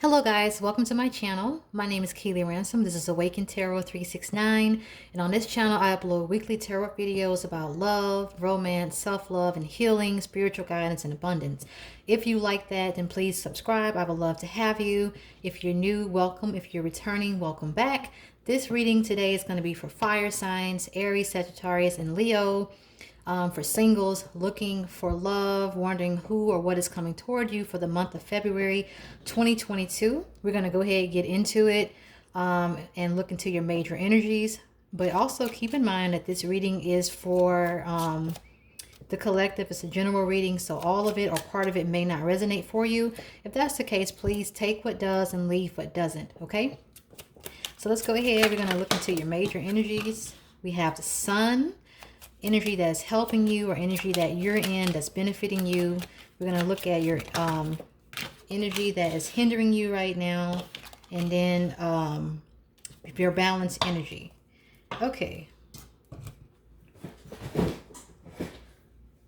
Hello guys, welcome to my channel. My name is Keely Ransom. This is Awaken Tarot 369, and on this channel I upload weekly tarot videos about love, romance, self-love, and healing, spiritual guidance, and abundance. If you like that, then please subscribe. I would love to have you. If you're new, welcome. If you're returning, welcome back. This reading today is going to be for fire signs, Aries, Sagittarius, and Leo. For singles looking for love, wondering who or what is coming toward you for the month of February 2022. We're going to go ahead and get into it and look into your major energies. But also keep in mind that this reading is for the collective. It's a general reading, so all of it or part of it may not resonate for you. If that's the case, please take what does and leave what doesn't, okay? So let's go ahead. We're going to look into your major energies. We have the sun. Energy that's helping you or energy that you're in that's benefiting you. We're going to look at your energy that is hindering you right now, and then your balanced energy. Okay.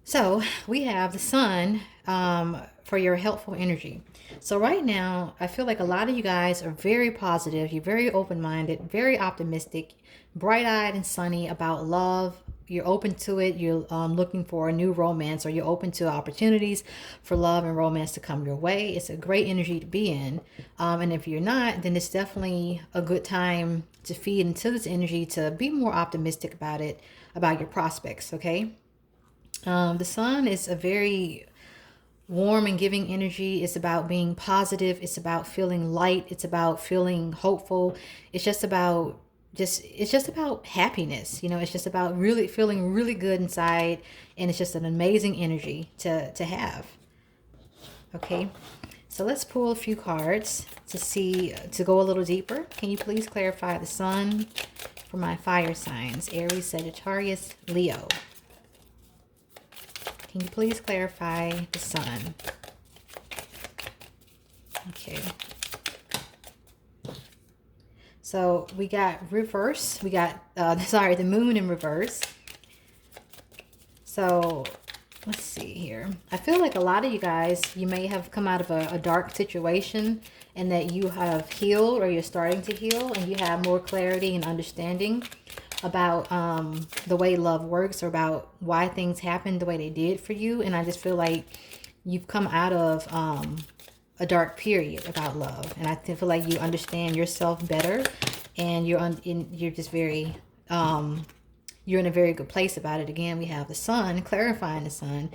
So we have the sun for your helpful energy. So right now, I feel like a lot of you guys are very positive. You're very open-minded, very optimistic, bright-eyed and sunny about love. You're open to it. You're looking for a new romance, or you're open to opportunities for love and romance to come your way. It's a great energy to be in. And if you're not, then it's definitely a good time to feed into this energy, to be more optimistic about it, about your prospects, okay? The sun is a very warm and giving energy. It's about being positive. It's about feeling light. It's about feeling hopeful. It's just about happiness. You know, it's just about really feeling really good inside, and it's just an amazing energy to have. Okay, so let's pull a few cards to go a little deeper. Can you please clarify the sun for my fire signs, Aries, Sagittarius, Leo? Can you please clarify the sun? Okay. So we got reverse. We got, the moon in reverse. So let's see here. I feel like a lot of you guys, you may have come out of a dark situation, and that you have healed, or you're starting to heal, and you have more clarity and understanding about the way love works, or about why things happened the way they did for you. And I just feel like you've come out of a dark period about love, and I feel like you understand yourself better, and you're just very you're in a very good place about it. Again, we have the sun, clarifying the sun,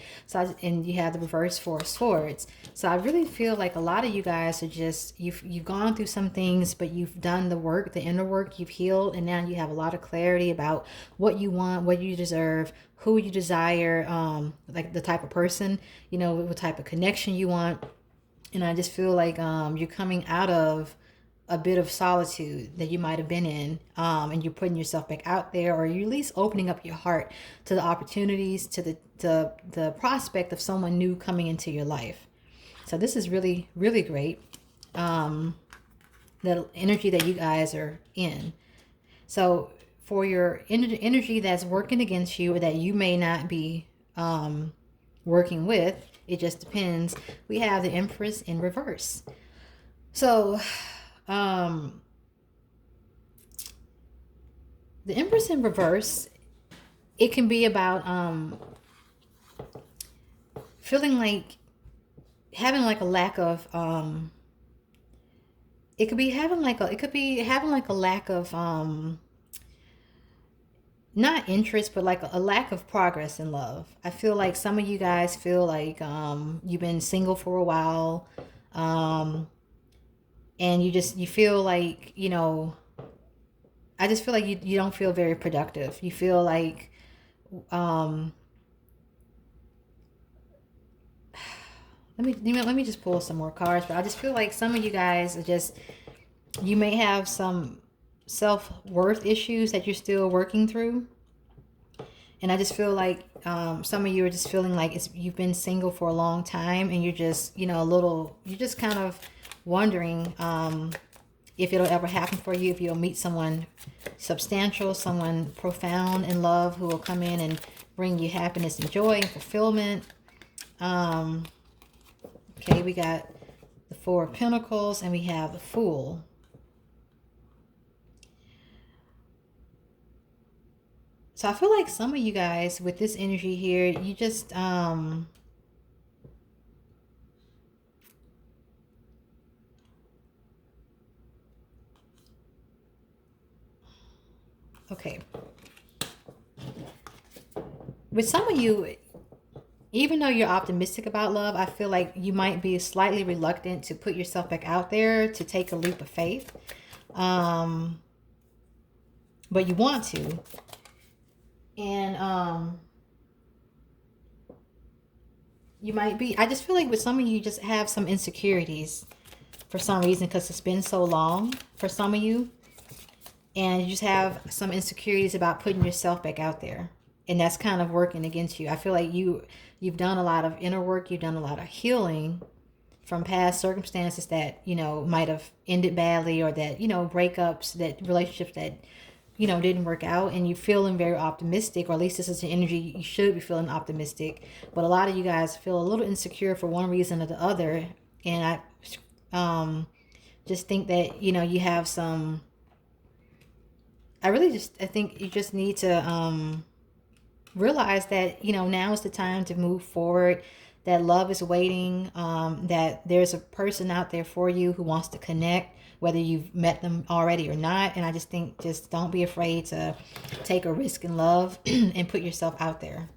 and you have the reverse four of swords. So I really feel like a lot of you guys are just, you've gone through some things, but you've done the work, the inner work, you've healed, and now you have a lot of clarity about what you want, what you deserve, who you desire, like the type of person, you know, what type of connection you want. And I just feel like you're coming out of a bit of solitude that you might have been in, and you're putting yourself back out there, or you're at least opening up your heart to the opportunities, to the prospect of someone new coming into your life. So this is really, really great, the energy that you guys are in. So for your energy that's working against you, or that you may not be working with, it just depends. We have the Empress in reverse. So the Empress in reverse, it can be about feeling like having like a lack of it could be having like a lack of not interest, but like a lack of progress in love. I feel like some of you guys feel like you've been single for a while, and you feel like, you know, I just feel like you don't feel very productive. You feel like let me just pull some more cards. But I just feel like some of you guys are just, you may have some self-worth issues that you're still working through. And I just feel like some of you are just feeling like you've been single for a long time, and you're just, you know, you're just kind of wondering if it'll ever happen for you, if you'll meet someone substantial, someone profound in love, who will come in and bring you happiness and joy and fulfillment. Okay, we got the Four of Pentacles, and we have the Fool. So I feel like some of you guys with this energy here, you just, okay. With some of you, even though you're optimistic about love, I feel like you might be slightly reluctant to put yourself back out there, to take a leap of faith. But you want to. And you might be, I just feel like with some of you, just have some insecurities for some reason, because it's been so long for some of you. And you just have some insecurities about putting yourself back out there. And that's kind of working against you. I feel like you've done a lot of inner work. You've done a lot of healing from past circumstances that, you know, might have ended badly, or that, you know, breakups, that relationships that, you know, didn't work out. And you're feeling very optimistic, or at least this is an energy you should be feeling optimistic. But a lot of you guys feel a little insecure for one reason or the other. And I just think that, you know, you have some, I think you just need to realize that, you know, now is the time to move forward, that love is waiting, that there's a person out there for you who wants to connect, whether you've met them already or not. And I just think, just don't be afraid to take a risk in love and put yourself out there.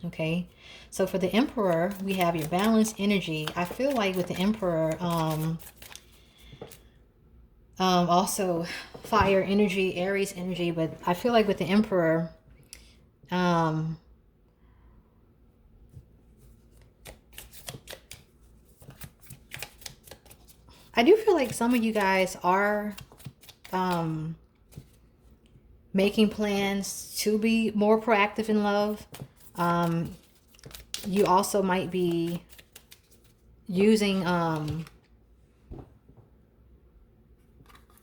Okay. So for the Emperor, we have your balanced energy. I feel like with the Emperor, also fire energy, Aries energy, but I feel like with the Emperor, I do feel like some of you guys are making plans to be more proactive in love. You also might be using, let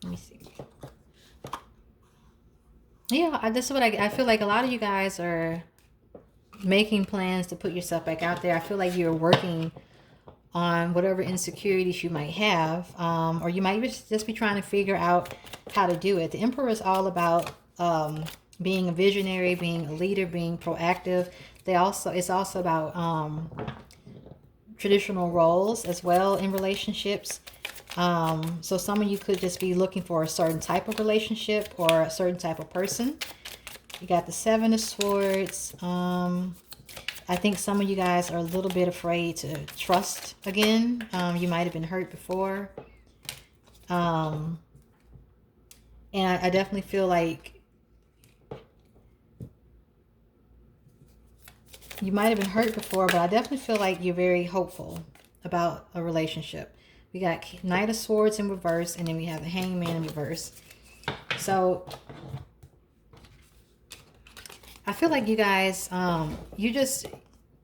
me see. Yeah, this is what I feel like. A lot of you guys are making plans to put yourself back out there. I feel like you're working on whatever insecurities you might have, or you might just be trying to figure out how to do it. The Emperor is all about being a visionary, being a leader, being proactive. It's also about traditional roles as well in relationships. So some of you could just be looking for a certain type of relationship or a certain type of person. You got the Seven of Swords. I think some of you guys are a little bit afraid to trust again. You might have been hurt before. And I definitely feel like you might have been hurt before, but I definitely feel like you're very hopeful about a relationship. We got Knight of Swords in reverse, and then we have the Hangman in reverse. So I feel like you guys,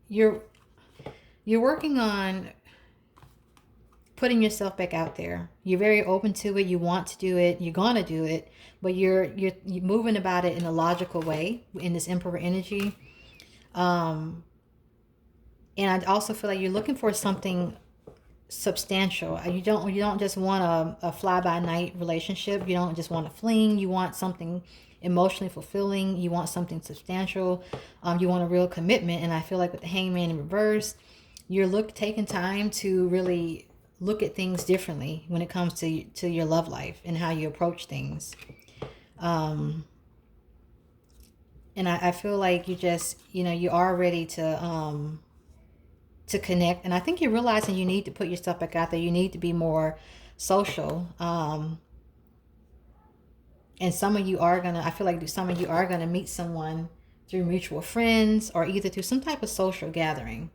you're working on putting yourself back out there. You're very open to it. You want to do it. You're gonna do it, but you're moving about it in a logical way in this Emperor energy. And I also feel like you're looking for something substantial. You don't just want a fly-by-night relationship. You don't just want a fling. You want something emotionally fulfilling. You want something substantial. You want a real commitment. And I feel like with the Hangman in reverse, you're taking time to really look at things differently when it comes to your love life and how you approach things. And I feel like you just, you are ready to connect. And I think you're realizing you need to put yourself back out there. You need to be more social. And some of you are I feel like some of you are going to meet someone through mutual friends or either through some type of social gathering.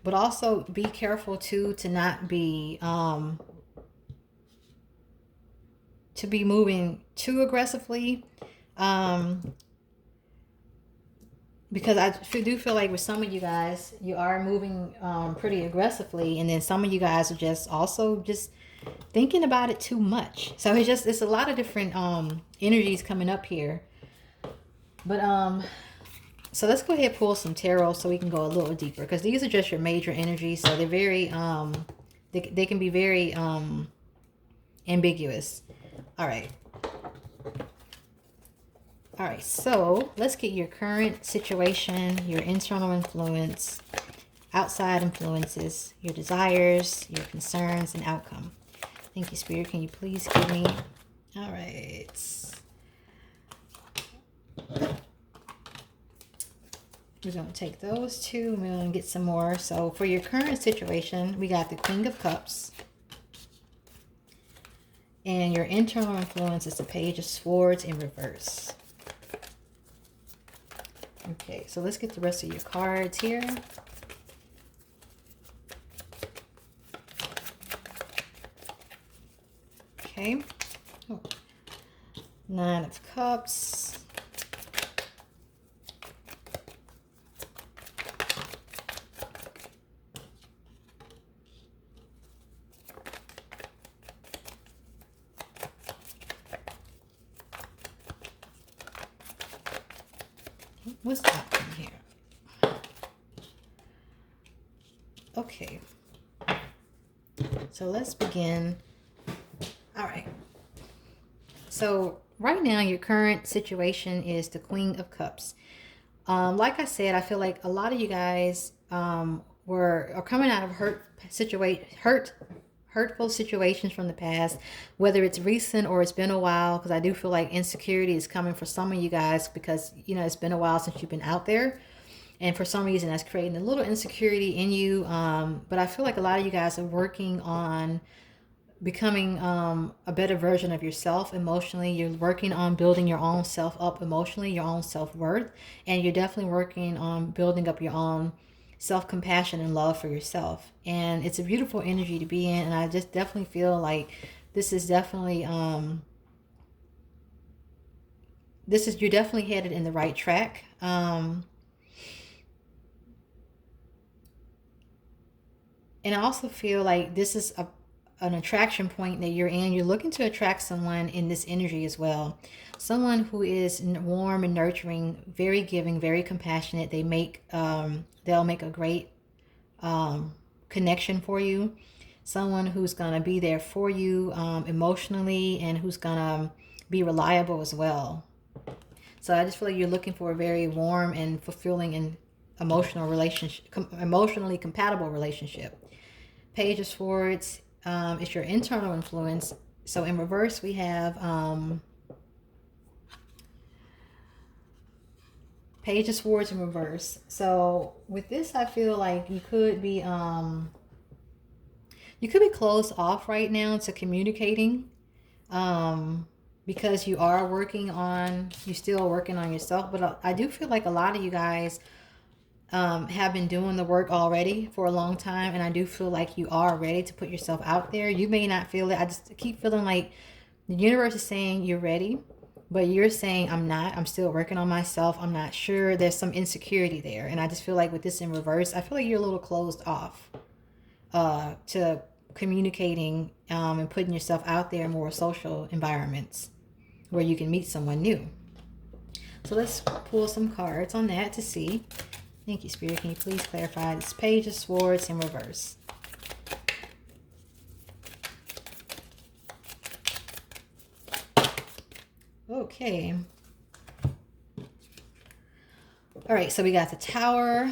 But also be careful too to not be, to be moving too aggressively. Because I do feel like with some of you guys, you are moving pretty aggressively. And then some of you guys are just also just thinking about it too much. So it's a lot of different energies coming up here. But So let's go ahead and pull some tarot so we can go a little deeper, because these are just your major energies. So they're very, they can be very ambiguous. All right. All right, so let's get your current situation, your internal influence, outside influences, your desires, your concerns, and outcome. Thank you, Spirit. Can you please give me... All right. We're going to take those two and we're going to get some more. So for your current situation, we got the Queen of Cups. And your internal influence is the Page of Swords in reverse. Okay, so let's get the rest of your cards here. Okay. Oh. 9 of Cups. What's happening here? Okay. So let's begin. All right. So right now, your current situation is the Queen of Cups. Like I said, I feel like a lot of you guys are coming out of hurtful situations from the past, whether it's recent or it's been a while, because I do feel like insecurity is coming for some of you guys, because you know it's been a while since you've been out there, and for some reason that's creating a little insecurity in you. But I feel like a lot of you guys are working on becoming a better version of yourself emotionally. You're working on building your own self up emotionally, your own self-worth, and you're definitely working on building up your own self-compassion and love for yourself. And it's a beautiful energy to be in, and I just definitely feel like this is definitely you're definitely headed in the right track. And I also feel like this is an attraction point that you're in. You're looking to attract someone in this energy as well. Someone who is warm and nurturing, very giving, very compassionate. They'll make a great connection for you. Someone who's going to be there for you emotionally, and who's going to be reliable as well. So I just feel like you're looking for a very warm and fulfilling and emotionally compatible relationship. Page of Swords is your internal influence. So in reverse, we have Page of Swords in reverse. So with this, I feel like you could be closed off right now to communicating, because you are still working on yourself. But I do feel like a lot of you guys have been doing the work already for a long time, and I do feel like you are ready to put yourself out there. You may not feel it. I just keep feeling like the universe is saying you're ready, but you're saying I'm not. I'm still working on myself. I'm not sure. There's some insecurity there, and I just feel like with this in reverse, I feel like you're a little closed off to communicating and putting yourself out there in more social environments where you can meet someone new. So let's pull some cards on that to see. Thank you, Spirit. Can you please clarify this Page of Swords in reverse? Okay. All right, so we got the Tower,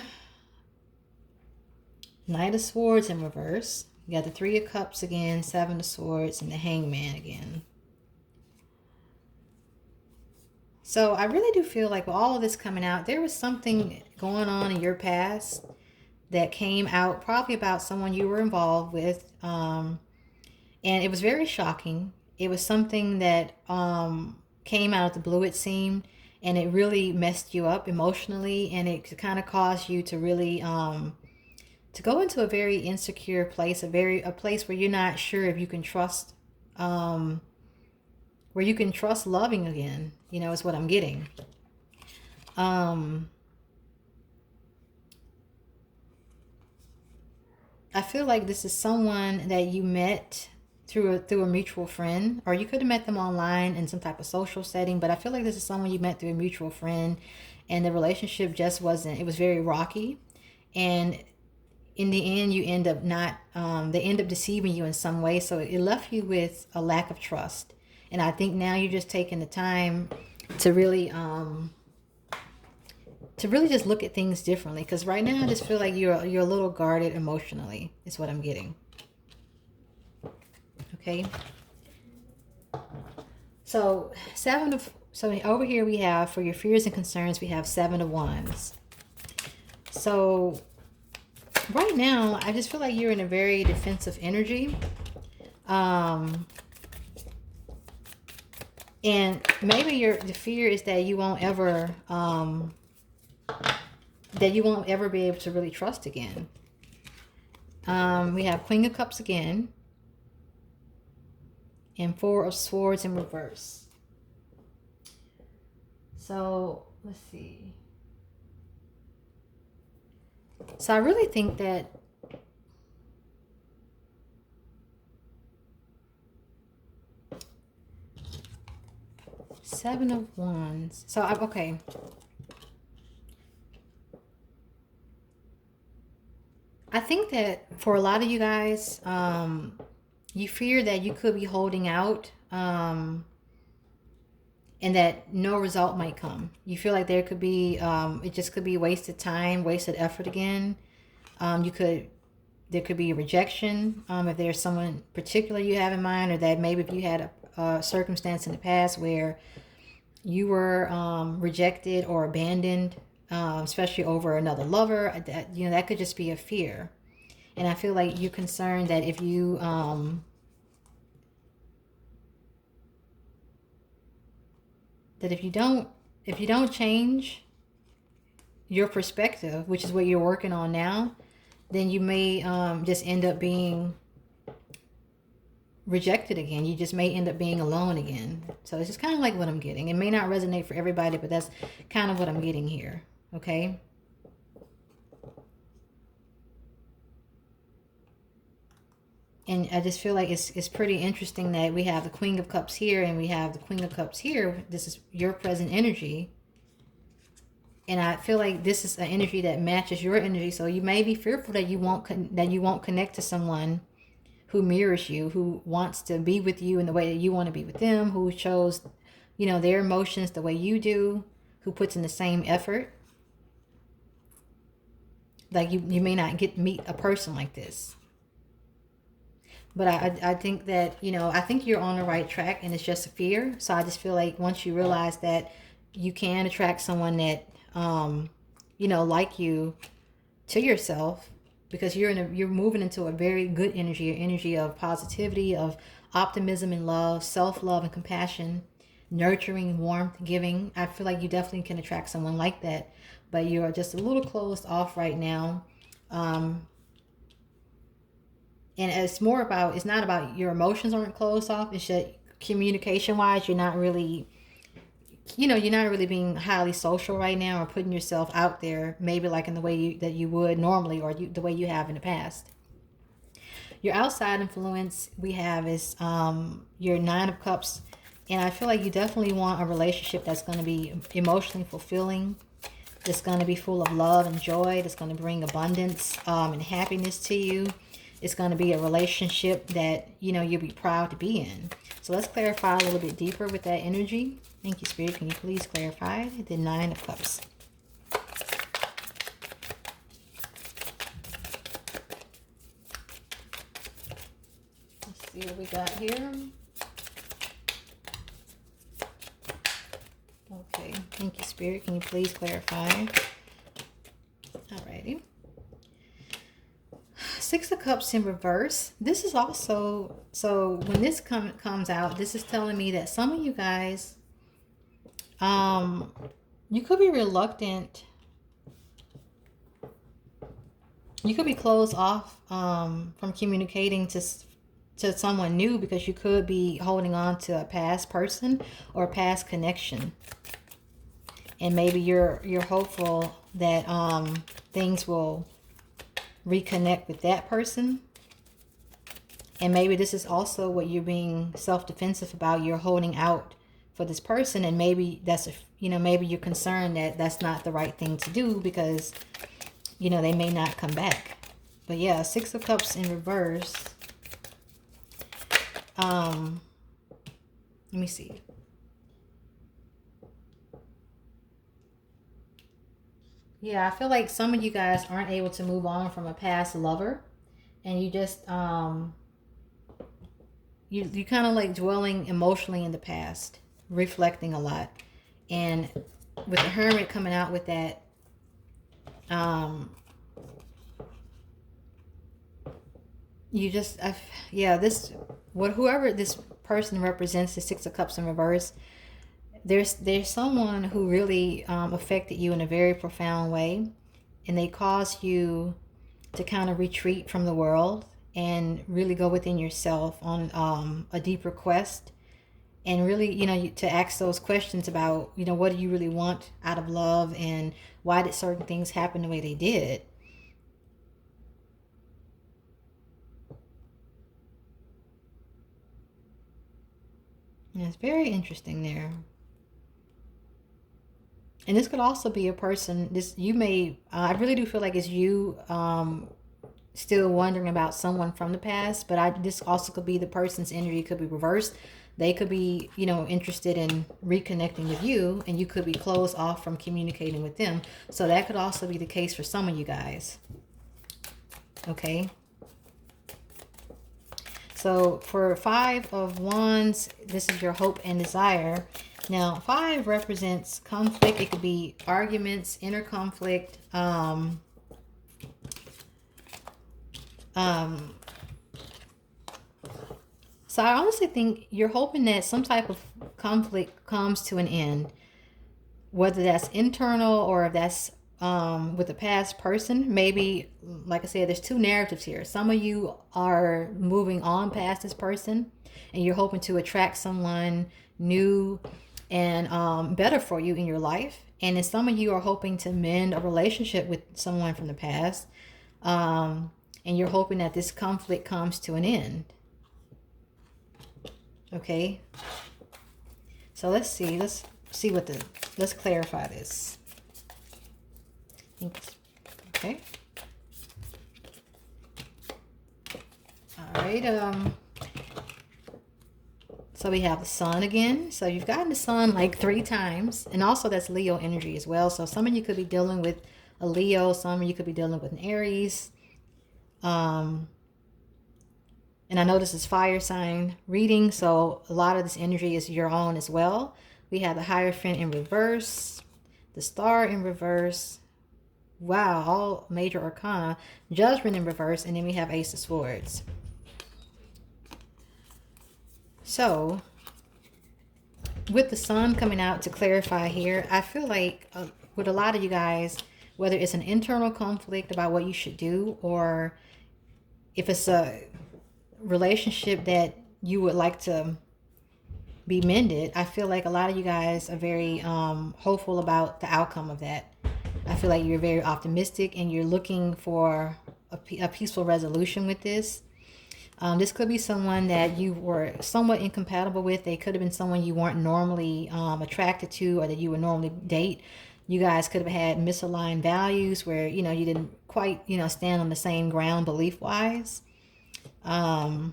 Knight of Swords in reverse. We got the Three of Cups again, Seven of Swords, and the Hangman again. So I really do feel like with all of this coming out, there was something going on in your past that came out probably about someone you were involved with. And it was very shocking. It was something that came out of the blue, it seemed, and it really messed you up emotionally, and it kind of caused you to really to go into a very insecure place, a place where you're not sure if you can trust, where you can trust loving again, you know, is what I'm getting. I feel like this is someone that you met through a mutual friend, or you could have met them online in some type of social setting, but I feel like this is someone you met through a mutual friend, and the relationship just wasn't, it was very rocky. And in the end, you end up not, they end up deceiving you in some way. So it left you with a lack of trust. And I think now you're just taking the time to really just look at things differently. Because right now I just feel like you're a little guarded emotionally, is what I'm getting. Okay. So over here we have, for your fears and concerns, we have 7 of Wands. So right now, I just feel like you're in a very defensive energy. And maybe the fear is that you won't ever be able to really trust again. We have Queen of Cups again, and 4 of Swords in reverse. So let's see. So I really think that Seven of Wands. So okay. I think that for a lot of you guys, you fear that you could be holding out, and that no result might come. You feel like there could be, it just could be wasted time, wasted effort again. There could be a rejection, if there's someone particular you have in mind, or that maybe if you had a circumstance in the past where you were rejected or abandoned, especially over another lover, that could just be a fear. And I feel like you're concerned that if you if you don't change your perspective, which is what you're working on now, then you may just end up being rejected again. You just may end up being alone again. So it's just kind of like what I'm getting. It may not resonate for everybody, but that's kind of what I'm getting here. Okay. And I just feel like it's pretty interesting that we have the Queen of Cups here and we have the Queen of Cups here. This is your present energy. And I feel like this is an energy that matches your energy. So you may be fearful that you won't connect to someone who mirrors you, who wants to be with you in the way that you want to be with them, who shows, their emotions the way you do, who puts in the same effort. Like you may not meet a person like this. But I think that, I think you're on the right track, and it's just a fear. So I just feel like once you realize that you can attract someone that, like you to yourself, because you're moving into a very good energy, an energy of positivity, of optimism and love, self-love and compassion, nurturing, warmth, giving. I feel like you definitely can attract someone like that, but you're just a little closed off right now. And it's not about your emotions aren't closed off. It's that communication wise, you're not really being highly social right now, or putting yourself out there, maybe like in the way that you would normally, or the way you have in the past. Your outside influence we have is your 9 of Cups. And I feel like you definitely want a relationship that's going to be emotionally fulfilling, that's going to be full of love and joy, that's going to bring abundance and happiness to you. It's going to be a relationship that, you'll be proud to be in. So let's clarify a little bit deeper with that energy. Thank you, Spirit. Can you please clarify the 9 of Cups? Let's see what we got here. Okay. Thank you, Spirit. Can you please clarify? Alrighty. 6 of Cups in reverse. This is also, so when this comes out, this is telling me that some of you guys, you could be reluctant. You could be closed off from communicating to someone new, because you could be holding on to a past person or a past connection. And maybe you're hopeful that things will reconnect with that person. And maybe this is also what you're being self-defensive about. You're holding out for this person, and maybe that's maybe you're concerned that that's not the right thing to do because they may not come back. But yeah, Six of Cups in reverse. Let me see. Yeah, I feel like some of you guys aren't able to move on from a past lover, and you just you kind of like dwelling emotionally in the past, reflecting a lot. And with the Hermit coming out with that, you just whoever this person represents, the Six of Cups in reverse, there's someone who really affected you in a very profound way, and they caused you to kind of retreat from the world and really go within yourself on a deeper quest, and really to ask those questions about what do you really want out of love, and why did certain things happen the way they did. And it's very interesting there. And this could also be a person, I really do feel like it's you still wondering about someone from the past, but this also could be the person's energy. It could be reversed. They could be, interested in reconnecting with you, and you could be closed off from communicating with them. So that could also be the case for some of you guys. Okay. So for Five of Wands, this is your hope and desire. Now, 5 represents conflict. It could be arguments, inner conflict. So I honestly think you're hoping that some type of conflict comes to an end, whether that's internal or if that's with a past person. Maybe, like I said, there's 2 narratives here. Some of you are moving on past this person, and you're hoping to attract someone new and better for you in your life. And then some of you are hoping to mend a relationship with someone from the past, and you're hoping that this conflict comes to an end. Okay, so let's clarify this. Okay, all right. So we have the Sun again. So you've gotten the Sun like 3 times. And also that's Leo energy as well. So some of you could be dealing with a Leo. Some of you could be dealing with an Aries. And I know this is fire sign reading. So a lot of this energy is your own as well. We have the Hierophant in reverse. The Star in reverse. Wow, all major arcana. Judgment in reverse. And then we have Ace of Swords. So, with the Sun coming out, to clarify here, I feel like with a lot of you guys, whether it's an internal conflict about what you should do, or if it's a relationship that you would like to be mended, I feel like a lot of you guys are very hopeful about the outcome of that. I feel like you're very optimistic and you're looking for a peaceful resolution with this. This could be someone that you were somewhat incompatible with. They could have been someone you weren't normally attracted to, or that you would normally date. You guys could have had misaligned values where, you didn't quite, stand on the same ground belief-wise. I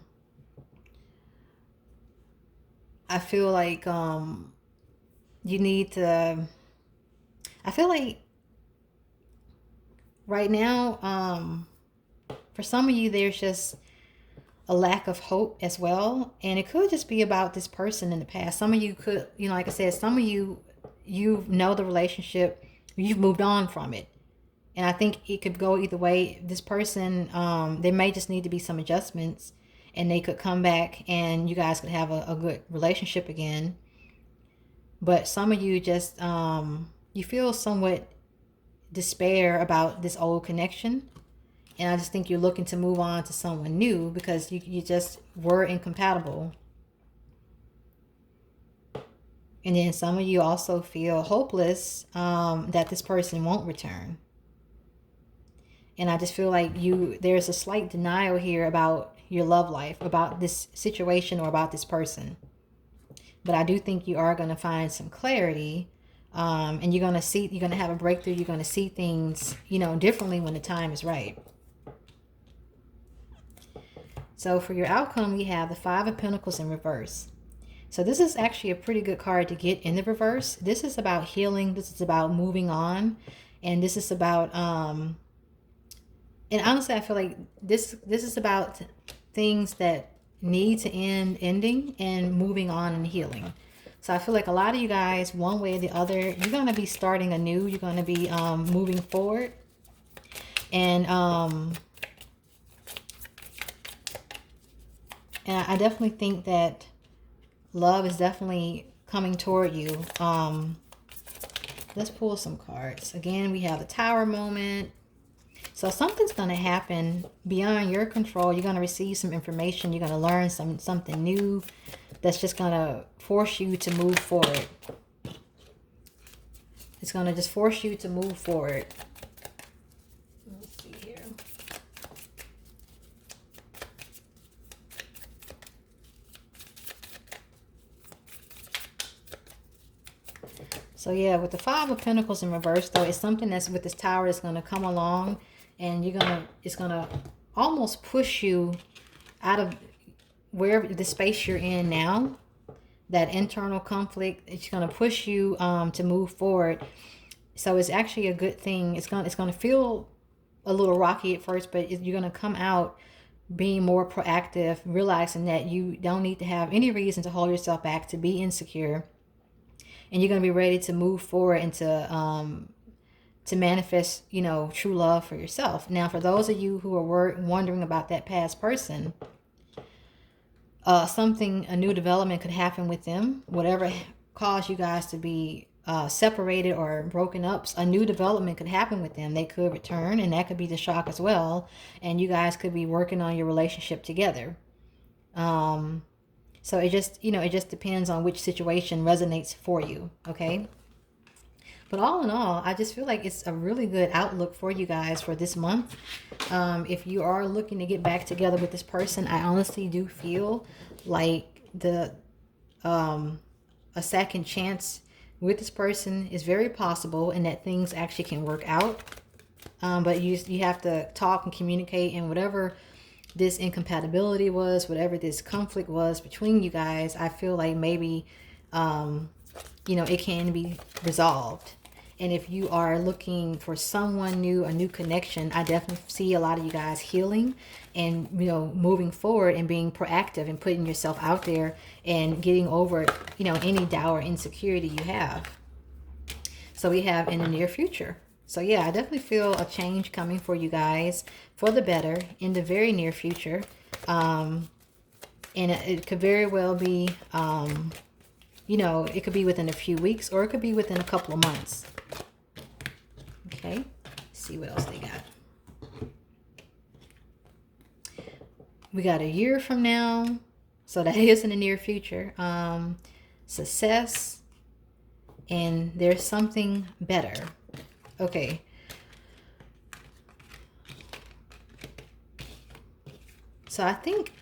feel like you need to... I feel like right now, for some of you, there's just a lack of hope as well, and it could just be about this person in the past. Some of you could, like I said, some of you know the relationship, you've moved on from it, and I think it could go either way. This person, there may just need to be some adjustments, and they could come back and you guys could have a good relationship again. But some of you just you feel somewhat despair about this old connection. And I just think you're looking to move on to someone new because you just were incompatible. And then some of you also feel hopeless that this person won't return. And I just feel like there's a slight denial here about your love life, about this situation, or about this person. but I do think you are going to find some clarity. And you're going to have a breakthrough. You're going to see things, you know, differently when the time is right. So for your outcome, we have the Five of Pentacles in reverse. So this is actually a pretty good card to get in the reverse. This is about healing. This is about moving on. And this is about, and honestly, I feel like this is about things that need to ending and moving on and healing. So I feel like a lot of you guys, one way or the other, you're going to be starting anew. You're going to be moving forward. And I definitely think that love is definitely coming toward you. Let's pull some cards. Again, we have the Tower moment. So something's going to happen beyond your control. You're going to receive some information. You're going to learn something new that's just going to force you to move forward. It's going to just force you to move forward. Let's see here. So yeah, with the Five of Pentacles in reverse, though, it's something that's with this Tower is going to come along, and it's going to almost push you out of wherever the space you're in now. That internal conflict, it's going to push you to move forward. So it's actually a good thing. It's going to feel a little rocky at first, but you're going to come out being more proactive, realizing that you don't need to have any reason to hold yourself back, to be insecure. And you're going to be ready to move forward and to manifest, you know, true love for yourself. Now, for those of you who are wondering about that past person, a new development could happen with them. Whatever caused you guys to be separated or broken up, a new development could happen with them. They could return, and that could be the shock as well. And you guys could be working on your relationship together. So it just, you know, it just depends on which situation resonates for you, okay? But all in all, I just feel like it's a really good outlook for you guys for this month. If you are looking to get back together with this person, I honestly do feel like a second chance with this person is very possible, and that things actually can work out. But you have to talk and communicate, and whatever this incompatibility was, whatever this conflict was between you guys, I feel like maybe, you know, it can be resolved. And if you are looking for someone new, a new connection, I definitely see a lot of you guys healing and, you know, moving forward and being proactive and putting yourself out there and getting over, you know, any doubt or insecurity you have. So we have in the near future. So yeah, I definitely feel a change coming for you guys for the better in the very near future. And it could very well be, you know, it could be within a few weeks, or it could be within a couple of months. Okay, let's see what else they got. We got a year from now, so that is in the near future. Success, and there's something better. Okay. So I think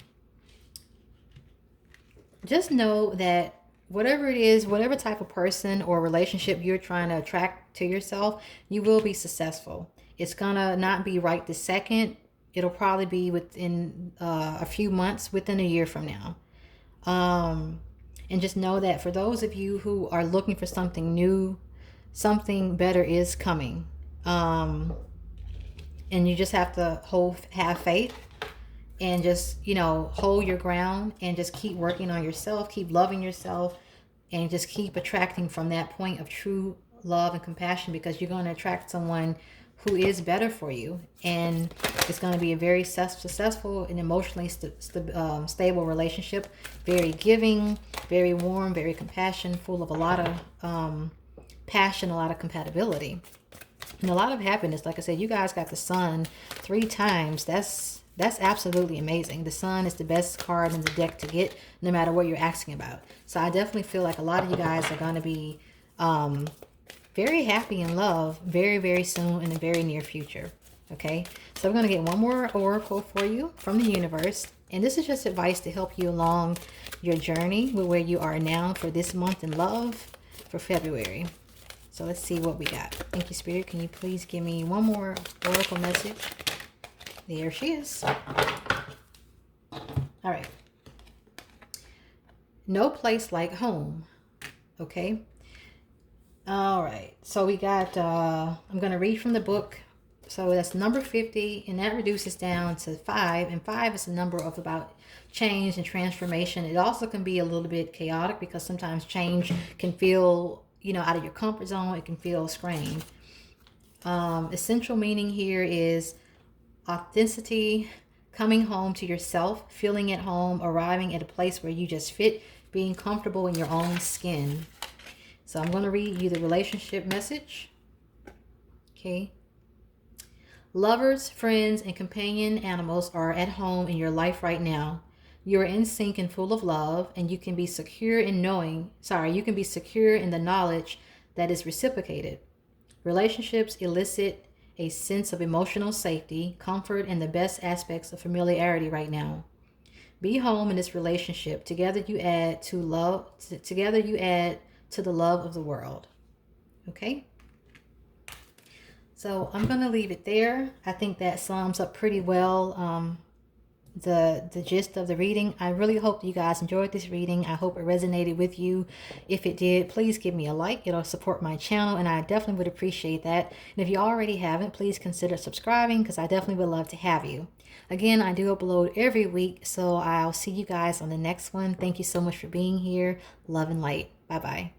just know that whatever it is, whatever type of person or relationship you're trying to attract to yourself, you will be successful. It's gonna not be right this second. It'll probably be within a few months, within a year from now. And just know that for those of you who are looking for something new, something better is coming. And you just have to have faith and just, you know, hold your ground and just keep working on yourself, keep loving yourself, and just keep attracting from that point of true love and compassion, because you're going to attract someone who is better for you, and it's going to be a very successful and emotionally stable relationship. Very giving, very warm, very compassionate, full of a lot of passion, a lot of compatibility, and a lot of happiness. Like I said, you guys got the Sun 3 times. That's absolutely amazing. The Sun is the best card in the deck to get, no matter what you're asking about. So I definitely feel like a lot of you guys are going to be very happy in love very, very soon, in the very near future. Okay, so we're going to get one more oracle for you from the universe, And this is just advice to help you along your journey with where you are now for this month in love for February. So let's see what we got. Thank you, Spirit. Can you please give me one more oracle message? There she is. All right. No place like home. Okay. All right. So we got, I'm going to read from the book. So that's number 50, and that reduces down to 5. And 5 is a number of about change and transformation. It also can be a little bit chaotic because sometimes change can feel, out of your comfort zone. It can feel strange. Essential meaning here is authenticity, coming home to yourself, feeling at home, arriving at a place where you just fit, being comfortable in your own skin. So I'm going to read you the relationship message. Okay. Lovers, friends, and companion animals are at home in your life right now. You are in sync and full of love, and you can be secure in the knowledge that is reciprocated. Relationships elicit a sense of emotional safety, comfort, and the best aspects of familiarity right now. Be home in this relationship. Together you add to the love of the world. Okay? So I'm going to leave it there. I think that sums up pretty well the gist of the reading. I really hope you guys enjoyed this reading. I hope it resonated with you. If it did, please give me a like. It'll support my channel, and I definitely would appreciate that. And if you already haven't, please consider subscribing, because I definitely would love to have you. Again, I do upload every week, so I'll see you guys on the next one. Thank you so much for being here. Love and light. Bye-bye.